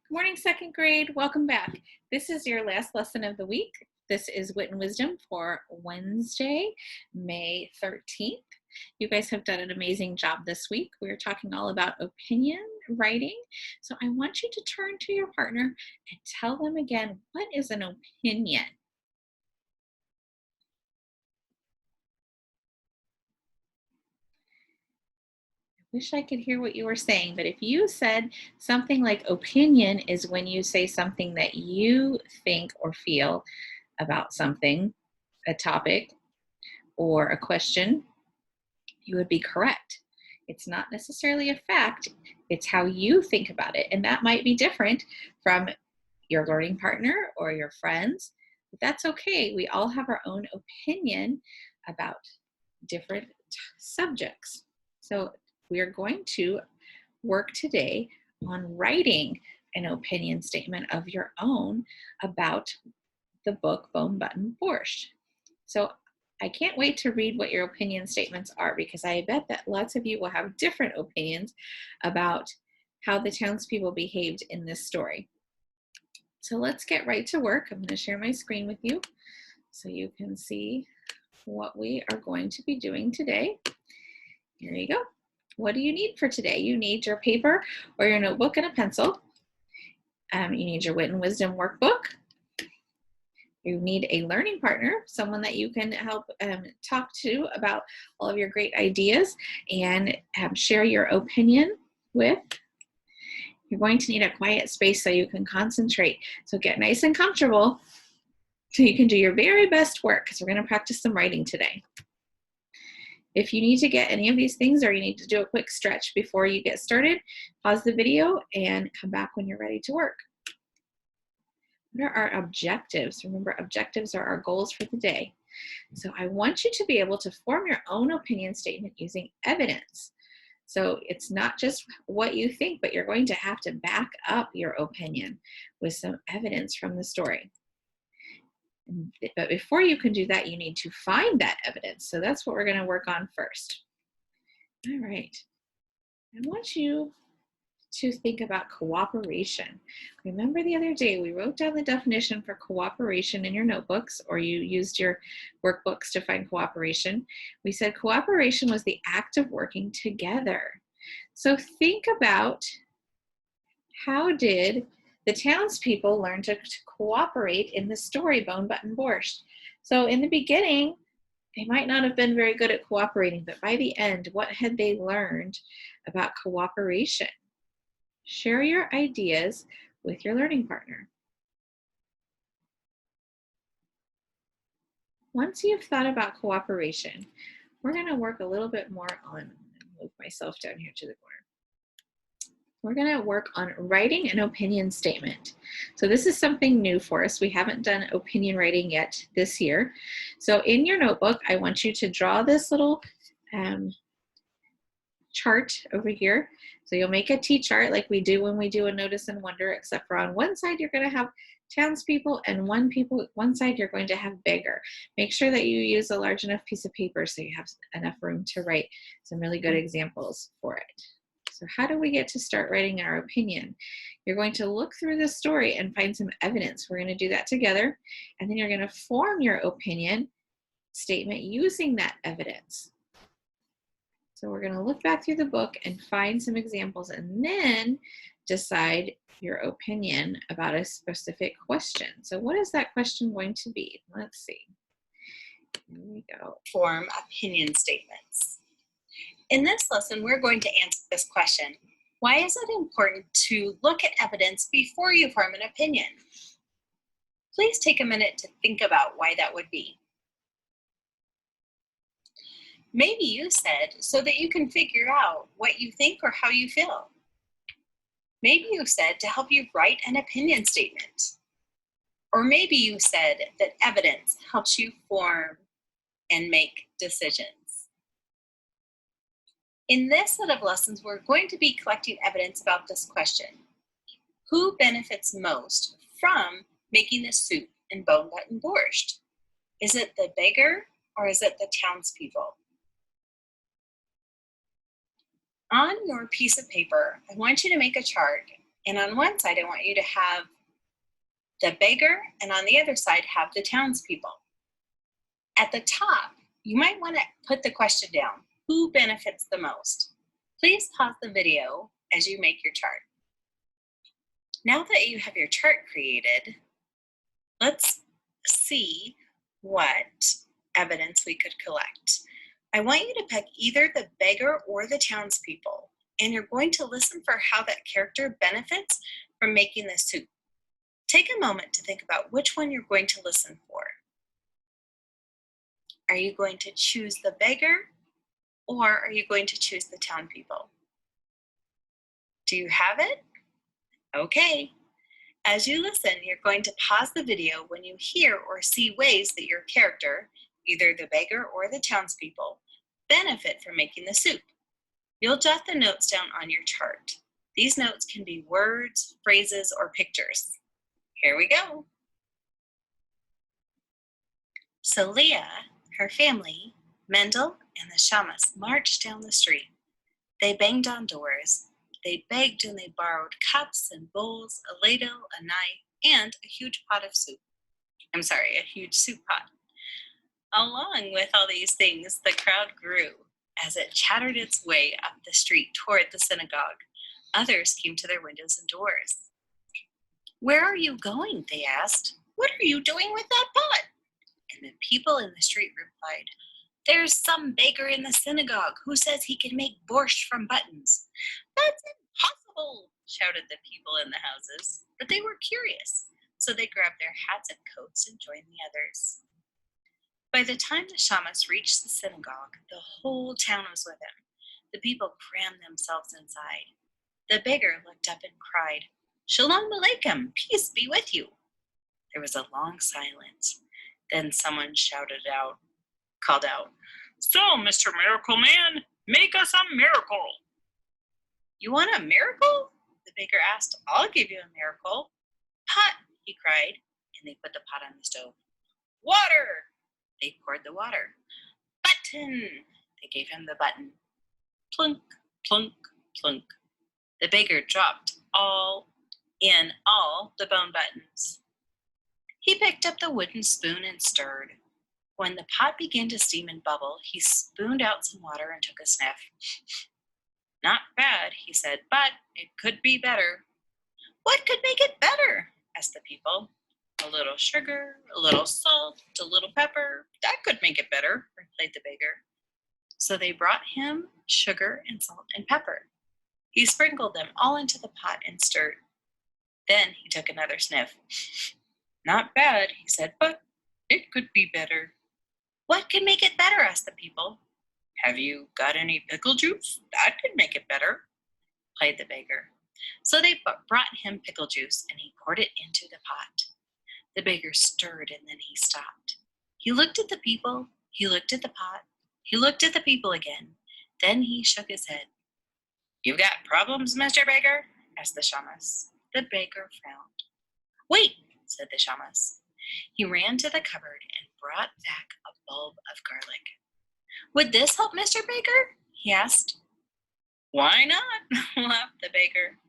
Good morning, second grade. Welcome back. This is your last lesson of the week. This is Wit and Wisdom for Wednesday, May 13th. You guys have done an amazing job this week. We're talking all about opinion writing. So I want you to turn to your partner and tell them again, what is an opinion? Wish I could hear what you were saying, but if you said something like opinion is when you say something that you think or feel about something, a topic, or a question, you would be correct. It's not necessarily a fact, it's how you think about it. And that might be different from your learning partner or your friends, but that's okay. We all have our own opinion about different subjects. So we are going to work today on writing an opinion statement of your own about the book Bone Button Borscht. So I can't wait to read what your opinion statements are, because I bet that lots of you will have different opinions about how the townspeople behaved in this story. So let's get right to work. I'm going to share my screen with you so you can see what we are going to be doing today. Here you go. What do you need for today? You need your paper or your notebook and a pencil. You need your Wit and Wisdom workbook. You need a learning partner, someone that you can help talk to about all of your great ideas and share your opinion with. You're going to need a quiet space so you can concentrate. So get nice and comfortable so you can do your very best work, because we're going to practice some writing today. If you need to get any of these things, or you need to do a quick stretch before you get started, pause the video and come back when you're ready to work. What are our objectives? Remember, objectives are our goals for the day. So I want you to be able to form your own opinion statement using evidence. So it's not just what you think, but you're going to have to back up your opinion with some evidence from the story. But before you can do that, you need to find that evidence. So that's what we're going to work on first. All right. I want you to think about cooperation. Remember the other day we wrote down the definition for cooperation in your notebooks, or you used your workbooks to find cooperation. We said cooperation was the act of working together. So think about, how did the townspeople learn to cooperate in the story Bone Button Borscht? So in the beginning, they might not have been very good at cooperating, but by the end, what had they learned about cooperation? Share your ideas with your learning partner. Once you've thought about cooperation, we're going to work a little bit more on, move myself down here to the corner. We're going to work on writing an opinion statement. So this is something new for us. We haven't done opinion writing yet this year. So in your notebook, I want you to draw this little chart over here. So you'll make a T-chart like we do when we do a Notice and Wonder, except for on one side you're going to have townspeople, and one side you're going to have beggar. Make sure that you use a large enough piece of paper so you have enough room to write some really good examples for it. So how do we get to start writing our opinion? You're going to look through the story and find some evidence. We're going to do that together, and then you're going to form your opinion statement using that evidence. So we're going to look back through the book and find some examples, and then decide your opinion about a specific question. So what is that question going to be? Let's see. Here we go. Form opinion statements. In this lesson, we're going to answer this question: why is it important to look at evidence before you form an opinion? Please take a minute to think about why that would be. Maybe you said so that you can figure out what you think or how you feel. Maybe you said to help you write an opinion statement. Or maybe you said that evidence helps you form and make decisions. In this set of lessons, we're going to be collecting evidence about this question: who benefits most from making the soup in Bone Button Borscht? Is it the beggar or is it the townspeople? On your piece of paper, I want you to make a chart And on one side, I want you to have the beggar, and on the other side, have the townspeople. At the top, you might want to put the question down, who benefits the most? Please pause the video as you make your chart. Now that you have your chart created, let's see what evidence we could collect. I want you to pick either the beggar or the townspeople, and you're going to listen for how that character benefits from making the soup. Take a moment to think about which one you're going to listen for. Are you going to choose the beggar, or are you going to choose the townspeople? Do you have it? Okay. As you listen, you're going to pause the video when you hear or see ways that your character, either the beggar or the townspeople, benefit from making the soup. You'll jot the notes down on your chart. These notes can be words, phrases, or pictures. Here we go. So Leah, her family, Mendel, and the Shamas marched down the street. They banged on doors. They begged and they borrowed cups and bowls, a ladle, a knife, and a huge pot of soup. A huge soup pot. Along with all these things, the crowd grew as it chattered its way up the street toward the synagogue. Others came to their windows and doors. "Where are you going?" they asked. "What are you doing with that pot?" And the people in the street replied, "There's some baker in the synagogue who says he can make borscht from buttons." "That's impossible," shouted the people in the houses, but they were curious, so they grabbed their hats and coats and joined the others. By the time the Shamas reached the synagogue, the whole town was with him. The people crammed themselves inside. The beggar looked up and cried, "Shalom Aleichem, peace be with you." There was a long silence. Then someone called out, "So, Mr. Miracle Man, make us a miracle." "You want a miracle?" the beggar asked. "I'll give you a miracle." "Pot," he cried, and they put the pot on the stove. "Water." They poured the water. "Button." They gave him the button. Plunk, plunk, plunk. The beggar dropped all the bone buttons. He picked up the wooden spoon and stirred. When the pot began to steam and bubble, he spooned out some water and took a sniff. "Not bad," he said, "but it could be better." "What could make it better?" asked the people. "A little sugar, a little salt, a little pepper. That could make it better," replied the beggar. So they brought him sugar and salt and pepper. He sprinkled them all into the pot and stirred. Then he took another sniff. "Not bad," he said, "but it could be better." "What could make it better?" asked the people. "Have you got any pickle juice? That could make it better," replied the beggar. So they brought him pickle juice, and he poured it into the pot. The beggar stirred, and then he stopped. He looked at the people, he looked at the pot, he looked at the people again. Then he shook his head. "You've got problems, Mr. Beggar?" asked the Shamas. The beggar frowned. "Wait," said the Shamas. He ran to the cupboard and brought back a bulb of garlic. "Would this help, Mr. Beggar?" he asked. "Why not?" laughed the beggar.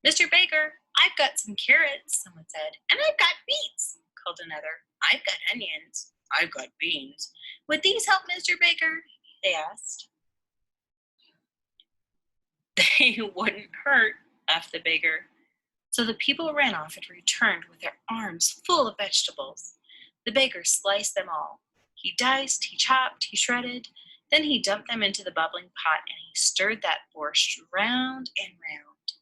"Mr. Beggar, I've got some carrots," someone said. "And I've got beets," called another. "I've got onions." "I've got beans." "Would these help, Mr. Beggar?" they asked. "They wouldn't hurt," laughed the beggar. So the people ran off and returned with their arms full of vegetables. The beggar sliced them all. He diced, he chopped, he shredded. Then he dumped them into the bubbling pot, and he stirred that borscht round and round.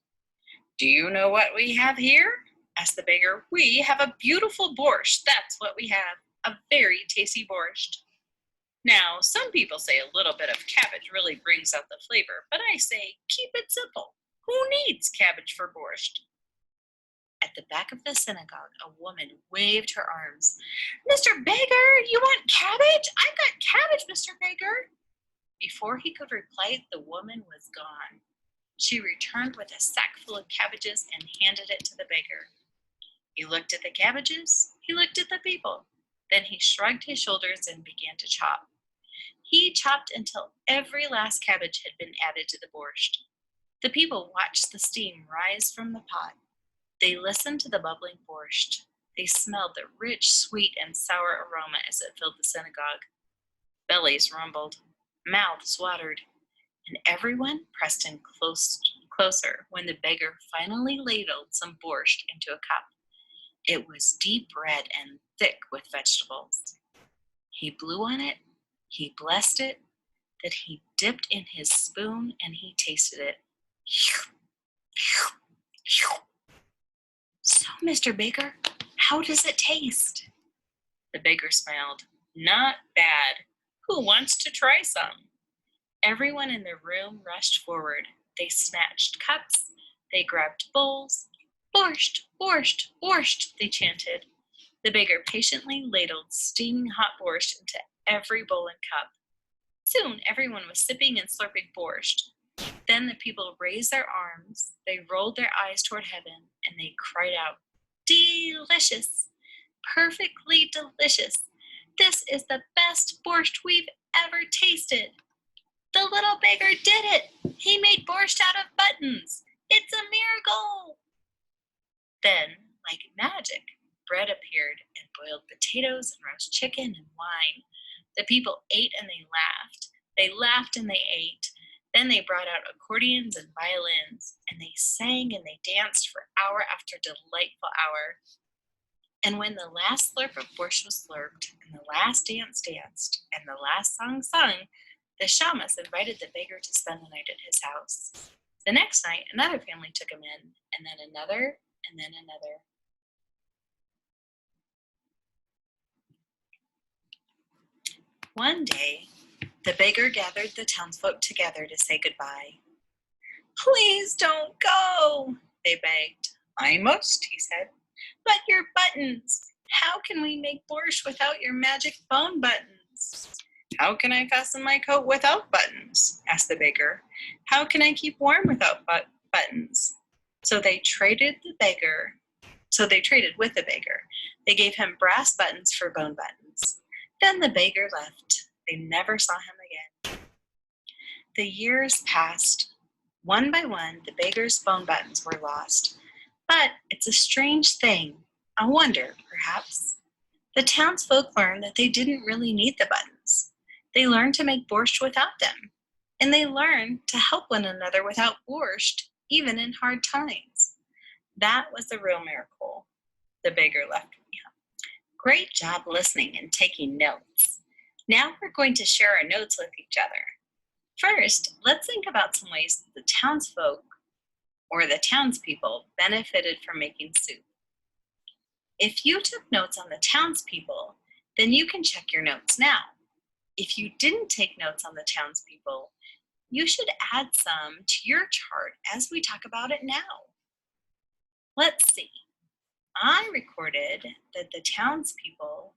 "Do you know what we have here?" asked the beggar. "We have a beautiful borscht. That's what we have. A very tasty borscht." Now, some people say a little bit of cabbage really brings out the flavor, but I say keep it simple. Who needs cabbage for borscht? At the back of the synagogue, a woman waved her arms. "Mr. Beggar, you want cabbage? I've got cabbage, Mr. Beggar." Before he could reply, the woman was gone. She returned with a sack full of cabbages and handed it to the beggar. He looked at the cabbages, he looked at the people. Then he shrugged his shoulders and began to chop. He chopped until every last cabbage had been added to the borscht. The people watched the steam rise from the pot. They listened to the bubbling borscht. They smelled the rich, sweet, and sour aroma as it filled the synagogue. Bellies rumbled, mouths watered, and everyone pressed in closer when the beggar finally ladled some borscht into a cup. It was deep red and thick with vegetables. He blew on it, he blessed it, then he dipped in his spoon and he tasted it. So, Mr. Baker, how does it taste? The baker smiled. Not bad. Who wants to try some? Everyone in the room rushed forward. They snatched cups. They grabbed bowls. Borscht, borscht, borscht, they chanted. The baker patiently ladled steaming hot borscht into every bowl and cup. Soon everyone was sipping and slurping borscht. Then the people raised their arms, they rolled their eyes toward heaven, and they cried out, "Delicious! Perfectly delicious! This is the best borscht we've ever tasted! The little beggar did it! He made borscht out of buttons! It's a miracle!" Then, like magic, bread appeared and boiled potatoes and roast chicken and wine. The people ate and they laughed. They laughed and they ate. Then they brought out accordions and violins, and they sang and they danced for hour after delightful hour. And when the last slurp of borscht was slurped, and the last dance danced, and the last song sung, the shamus invited the beggar to spend the night at his house. The next night, another family took him in, and then another, and then another. One day, the beggar gathered the townsfolk together to say goodbye. "Please don't go," they begged. "I must," he said. "But your buttons! How can we make borscht without your magic bone buttons?" "How can I fasten my coat without buttons?" asked the beggar. "How can I keep warm without buttons?" So they traded with the beggar. They gave him brass buttons for bone buttons. Then the beggar left. They never saw him again. The years passed. One by one, the beggar's bone buttons were lost. But it's a strange thing. I wonder, perhaps. The townsfolk learned that they didn't really need the buttons. They learned to make borscht without them. And they learned to help one another without borscht, even in hard times. That was the real miracle. The beggar left me. Great job listening and taking notes. Now we're going to share our notes with each other. First, let's think about some ways the townsfolk or the townspeople benefited from making soup. If you took notes on the townspeople, then you can check your notes now. If you didn't take notes on the townspeople, you should add some to your chart as we talk about it now. Let's see. I recorded that the townspeople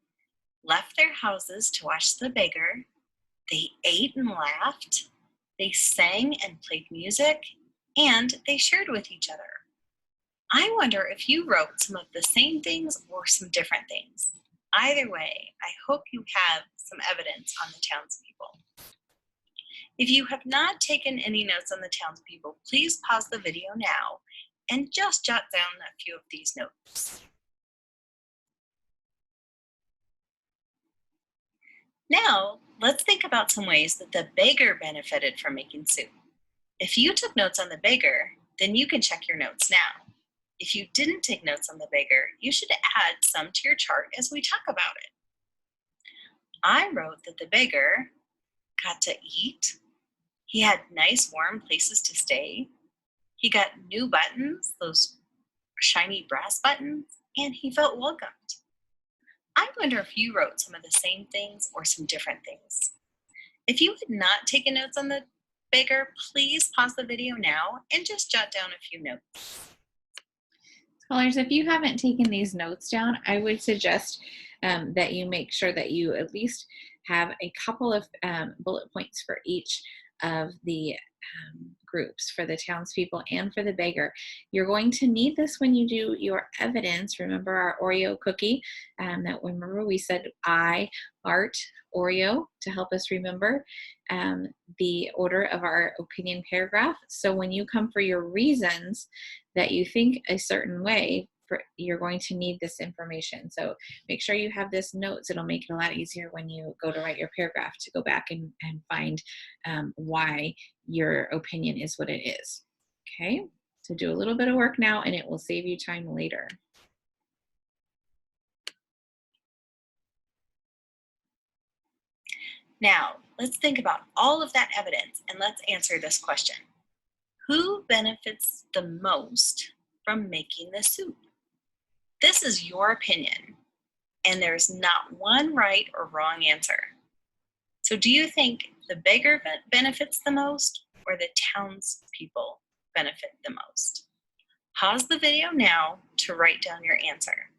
left their houses to watch the beggar. They ate and laughed. They sang and played music, and they shared with each other. I wonder if you wrote some of the same things or some different things. Either way, I hope you have some evidence on the townspeople. If you have not taken any notes on the townspeople, please pause the video now and just jot down a few of these notes. Now, let's think about some ways that the beggar benefited from making soup. If you took notes on the beggar, then you can check your notes now. If you didn't take notes on the beggar, you should add some to your chart as we talk about it. I wrote that the beggar got to eat. He had nice warm places to stay. He got new buttons, those shiny brass buttons, and he felt welcomed. I wonder if you wrote some of the same things or some different things. If you had not taken notes on the beggar, please pause the video now and just jot down a few notes. Scholars, if you haven't taken these notes down, I would suggest that you make sure that you at least have a couple of bullet points for each of the groups, for the townspeople and for the beggar. You're going to need this when you do your evidence. Remember our Oreo cookie, remember we said I, art, Oreo to help us remember the order of our opinion paragraph. So when you come for your reasons that you think a certain way, you're going to need this information. So make sure you have this notes. It'll make it a lot easier when you go to write your paragraph to go back and find why your opinion is what it is. Okay, so do a little bit of work now and it will save you time later. Now, let's think about all of that evidence and let's answer this question. Who benefits the most from making the soup? This is your opinion, and there's not one right or wrong answer. So do you think the beggar benefits the most or the townspeople benefit the most? Pause the video now to write down your answer.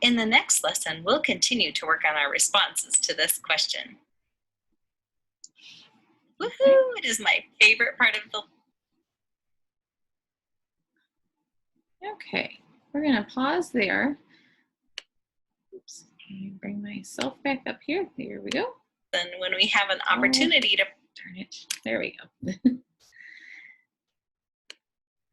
In the next lesson, we'll continue to work on our responses to this question. Woohoo! It is my favorite part of the... Okay, we're going to pause there. Oops, let me bring myself back up here. Here we go. Then when we have an opportunity to... Darn it. There we go.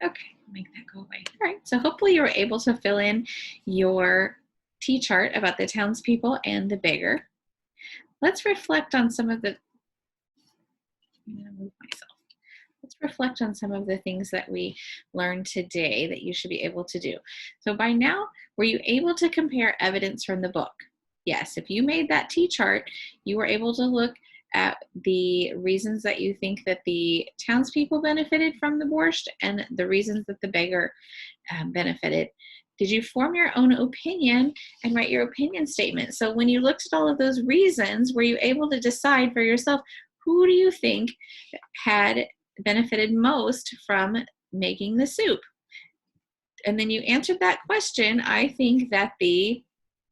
Okay, make that go away. All right, so hopefully you were able to fill in your T-chart about the townspeople and the beggar. Let's reflect on some of the, I'm going to move myself. Let's reflect on some of the things that we learned today that you should be able to do. So by now, were you able to compare evidence from the book? Yes, if you made that T-chart, you were able to look at the reasons that you think that the townspeople benefited from the borscht and the reasons that the beggar benefited. Did you form your own opinion and write your opinion statement? So when you looked at all of those reasons, were you able to decide for yourself, who do you think had benefited most from making the soup? And then you answered that question. I think that the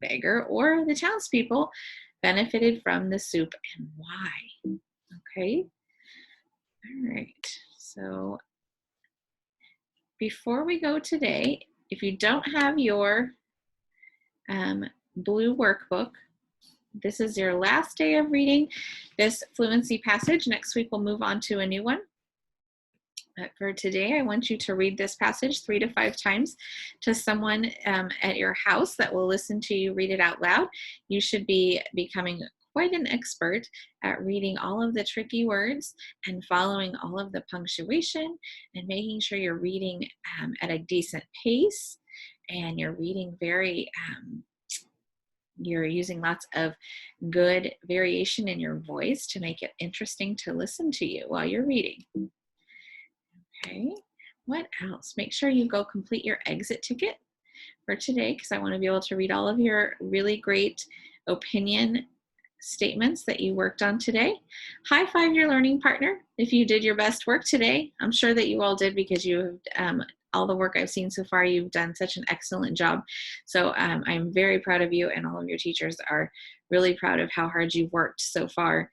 beggar or the townspeople benefited from the soup, and why? Okay. All right. So before we go today, if you don't have your blue workbook, this is your last day of reading this fluency passage. Next week we'll move on to a new one. But for today, I want you to read this passage 3 to 5 times to someone at your house that will listen to you read it out loud. You should be becoming quite an expert at reading all of the tricky words and following all of the punctuation and making sure you're reading at a decent pace and you're reading you're using lots of good variation in your voice to make it interesting to listen to you while you're reading. Okay, what else? Make sure you go complete your exit ticket for today because I want to be able to read all of your really great opinion statements that you worked on today. High five your learning partner if you did your best work today. I'm sure that you all did because you have all the work I've seen so far, you've done such an excellent job. So I'm very proud of you, and all of your teachers are really proud of how hard you've worked so far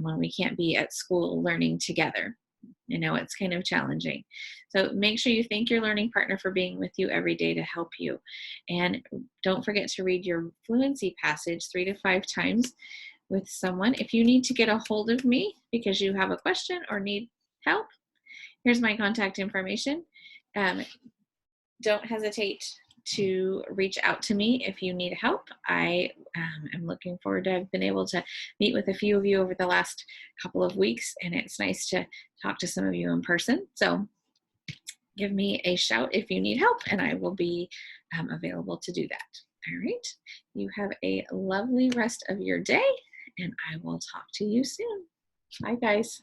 when we can't be at school learning together. You know, it's kind of challenging. So make sure you thank your learning partner for being with you every day to help you. And don't forget to read your fluency passage 3 to 5 times with someone. If you need to get a hold of me because you have a question or need help, here's my contact information. Don't hesitate to reach out to me if you need help. I am looking forward to have been able to meet with a few of you over the last couple of weeks, and it's nice to talk to some of you in person. So give me a shout if you need help, and I will be available to do that. All right. You have a lovely rest of your day, and I will talk to you soon. Bye, guys.